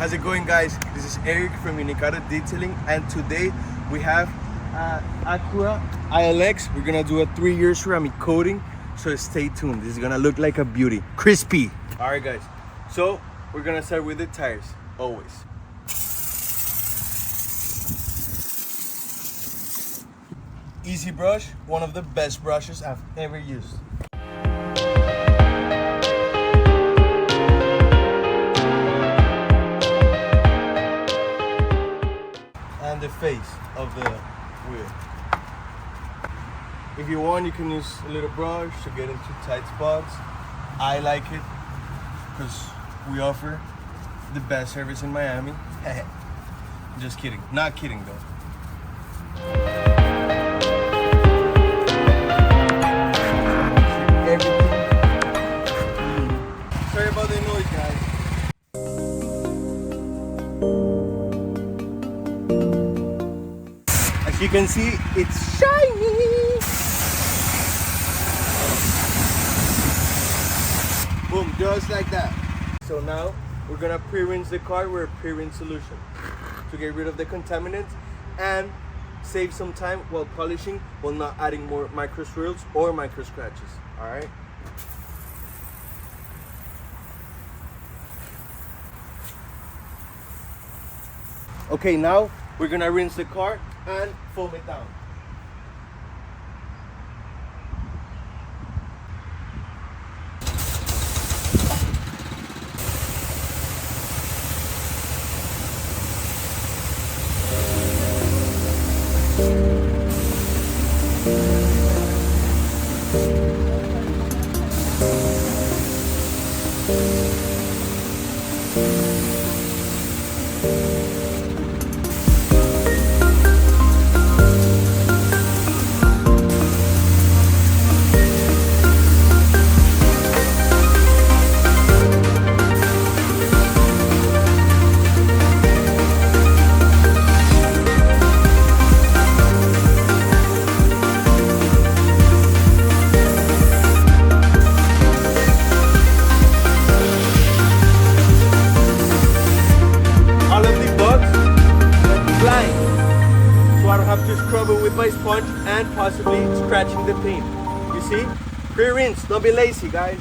How's it going, guys? This is Eric from Unicado Detailing, and today we have Acura ILX. We're gonna do a 3-year ceramic coating, so stay tuned. This is gonna look like a beauty, crispy. All right, guys. So we're gonna start with the tires, always. Easy brush, one of the best brushes I've ever used. And the face of the wheel. If you want, you can use a little brush to get into tight spots. I like it because we offer the best service in Miami. Just kidding, not kidding though. Sorry about the noise, guys. As you can see, it's shiny. Boom, just like that. So now we're gonna pre-rinse the car with a pre-rinse solution to get rid of the contaminants and save some time while polishing, while not adding more micro swirls or micro scratches. All right. Okay, now we're gonna rinse the car and foam it down. With my sponge and possibly scratching the paint. You see? Pre-rinse, don't be lazy, guys.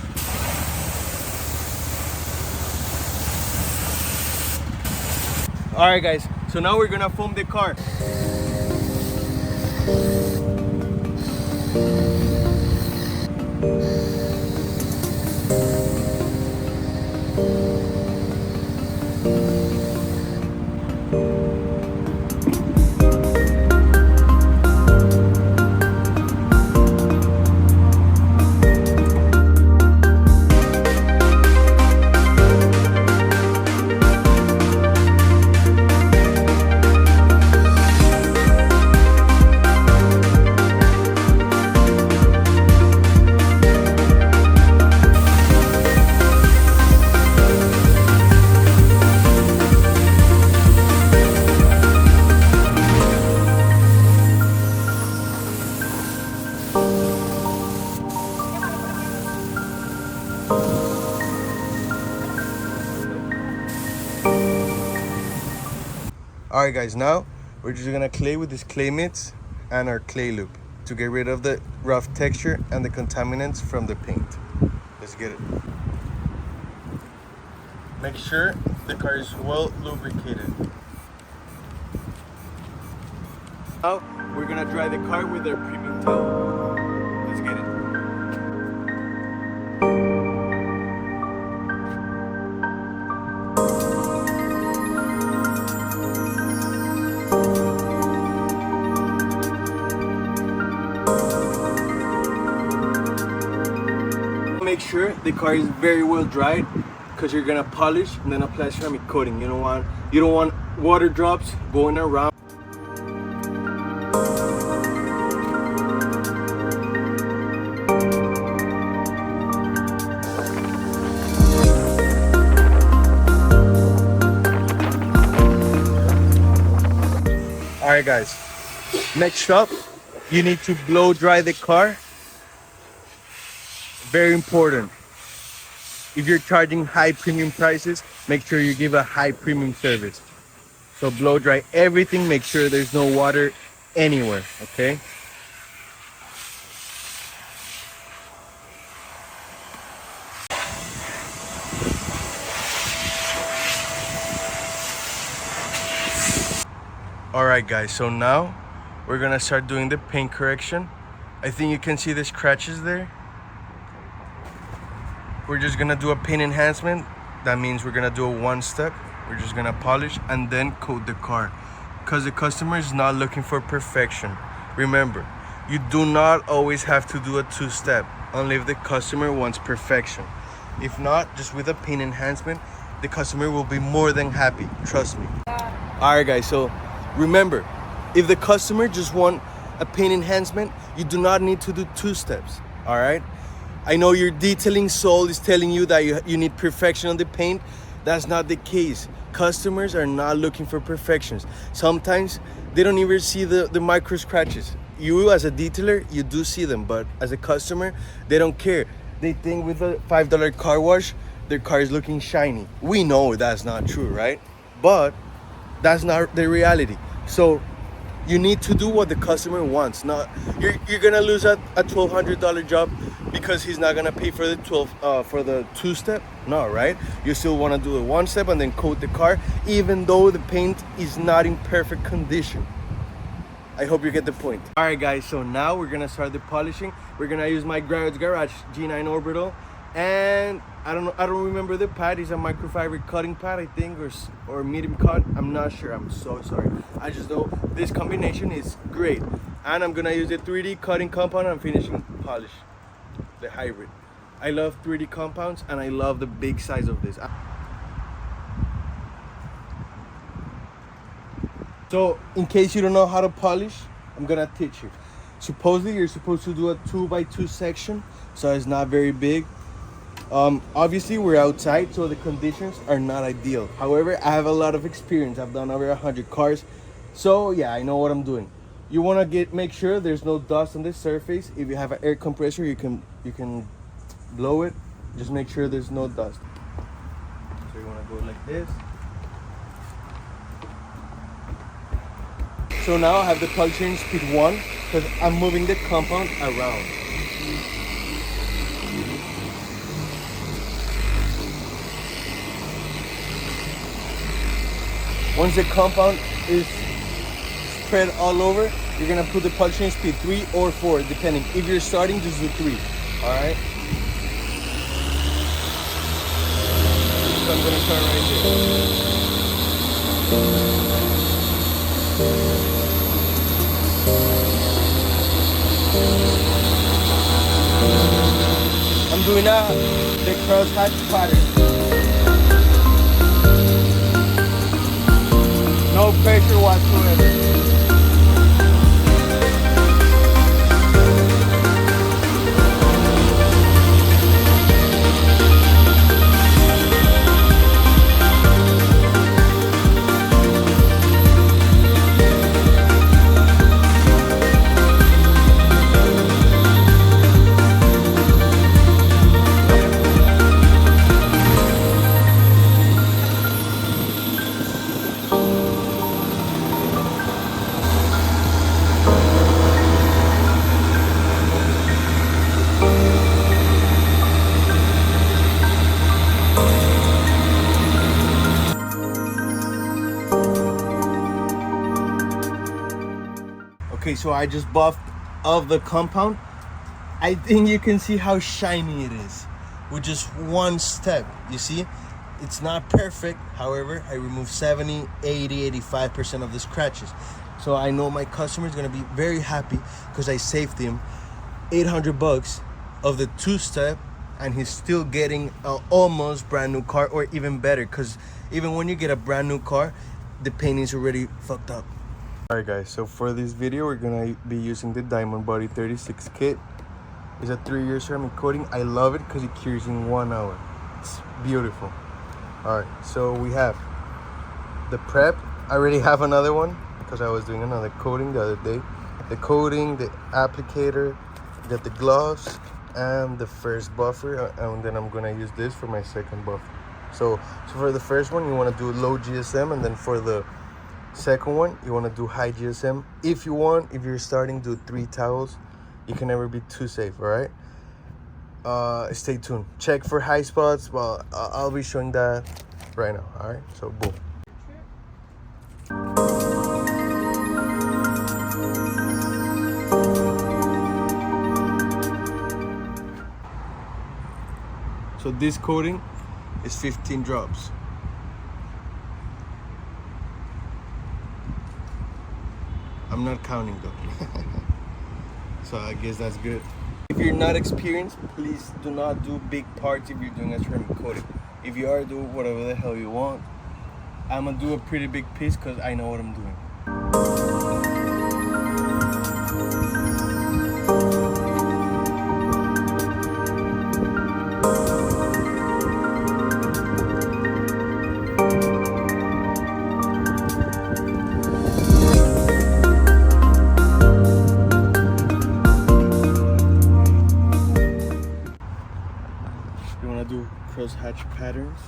Alright, guys, so now we're gonna foam the car. Alright, guys, now we're just gonna clay with this clay mitts and our clay loop to get rid of the rough texture and the contaminants from the paint. Let's get it. Make sure the car is well lubricated. Now we're gonna dry the car with our premium towel. Let's get it. Make sure the car is very well dried because you're gonna polish and then apply ceramic coating. You don't want water drops going around. Alright, guys, next up you need to blow dry the car. Very important. If you're charging high premium prices, make sure you give a high premium service. So blow dry everything, make sure there's no water anywhere, okay? All right guys, so now we're gonna start doing the paint correction. I think you can see the scratches there. We're just gonna do a paint enhancement. That means we're gonna do a one step. We're just gonna polish and then coat the car, because the customer is not looking for perfection. Remember, you do not always have to do a two-step, only if the customer wants perfection. If not, just with a paint enhancement, the customer will be more than happy, trust me. All right guys, so remember, if the customer just want a paint enhancement, you do not need to do two steps, all right? I know your detailing soul is telling you that you need perfection on the paint. That's not the case. Customers are not looking for perfections. Sometimes they don't even see the micro scratches. You as a detailer, you do see them, but as a customer, they don't care. They think with a $5 car wash, their car is looking shiny. We know that's not true, right? But that's not the reality. So you need to do what the customer wants. Not you're gonna lose a $1,200 job because he's not gonna pay for the two-step. No, right? You still want to do the one step and then coat the car, even though the paint is not in perfect condition. I hope you get the point. All right, guys. So now we're gonna start the polishing. We're gonna use my Garage G9 Orbital, and I don't remember the pad. It's a microfiber cutting pad, I think, or medium cut. I'm not sure. I'm so sorry. I just know this combination is great, and I'm gonna use the 3D cutting compound and finishing polish, the hybrid. I love 3D compounds, and I love the big size of this. So in case you don't know how to polish, I'm gonna teach you. Supposedly you're supposed to do a 2x2 section, so it's not very big. Obviously we're outside, so the conditions are not ideal. However, I have a lot of experience. I've done over 100 cars, so yeah, I know what I'm doing. You want to make sure there's no dust on the surface. If you have an air compressor, you can blow it. Just make sure there's no dust. So you want to go like this. So now I have the polishing speed 1 because I'm moving the compound around. Once the compound is spread all over, you're gonna put the polishing speed 3 or 4, depending. If you're starting, just do 3. All right. So I'm gonna start right here. I'm doing the crosshatch pattern. No pressure whatsoever. Okay, so I just buffed of the compound. I think you can see how shiny it is with just one step. You see, it's not perfect. However, I removed 70, 80, 85% of the scratches. So I know my customer is gonna be very happy because I saved him $800 of the two-step, and he's still getting an almost brand new car, or even better, because even when you get a brand new car, the paint is already fucked up. Alright guys, so for this video we're gonna be using the Diamond Body 36 kit. It's a 3-year ceramic coating. I love it because it cures in 1 hour. It's beautiful. Alright, so we have the prep. I already have another one because I was doing another coating the other day. The coating, the applicator, got the gloves, and the first buffer, and then I'm gonna use this for my second buffer. So for the first one, you want to do low GSM, and then for the second one, you want to do high GSM. If you're starting, do 3 towels. You can never be too safe, all right? Stay tuned. Check for high spots. Well, I'll be showing that right now, all right? So boom. So this coating is 15 drops. I'm not counting though. So I guess that's good. If you're not experienced, please do not do big parts if you're doing a ceramic coating. If you are, do whatever the hell you want. I'm gonna do a pretty big piece because I know what I'm doing. You want to do crosshatch patterns.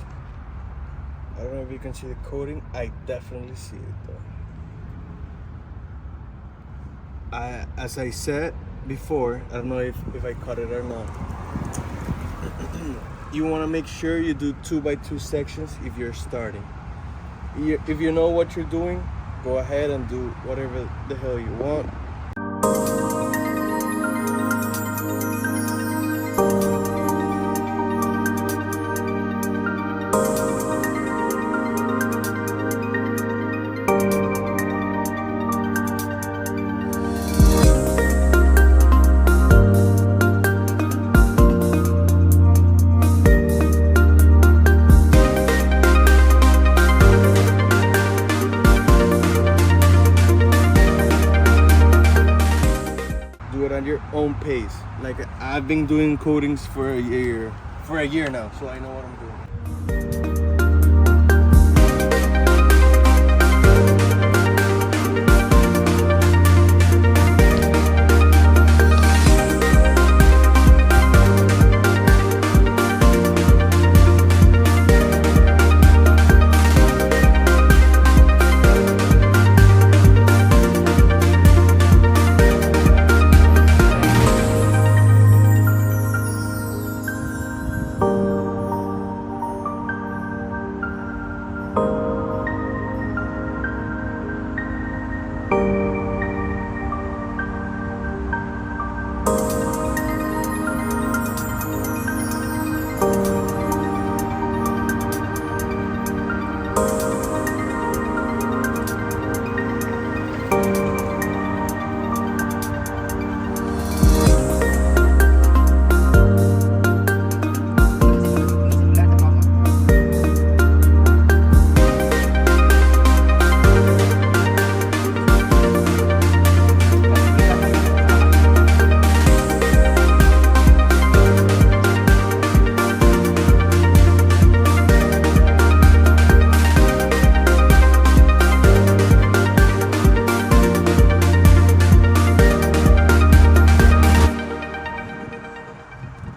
I don't know if you can see the coating. I definitely see it though. As I said before, I don't know if I cut it or not. You want to make sure you do 2x2 sections if you're starting. If you know what you're doing, go ahead and do whatever the hell you want. At your own pace. Like I've been doing coatings for a year now, so I know what I'm doing.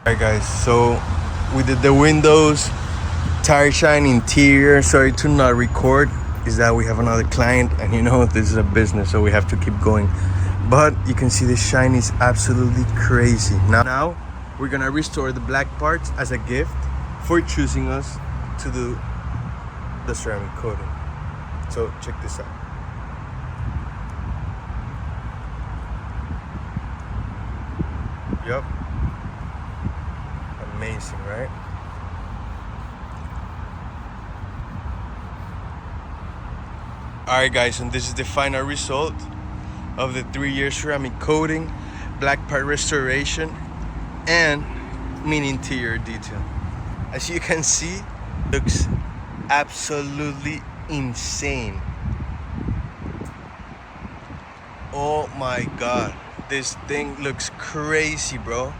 Alright guys, so we did the windows, tire shine, interior. Sorry to not record, is that we have another client and you know this is a business, so we have to keep going. But you can see the shine is absolutely crazy. Now we're gonna restore the black parts as a gift for choosing us to do the ceramic coating. So check this out. Yep. Amazing, right? Alright guys, and this is the final result of the 3-year ceramic coating, black part restoration, and mini interior detail. As you can see, looks absolutely insane. Oh my god, this thing looks crazy, bro.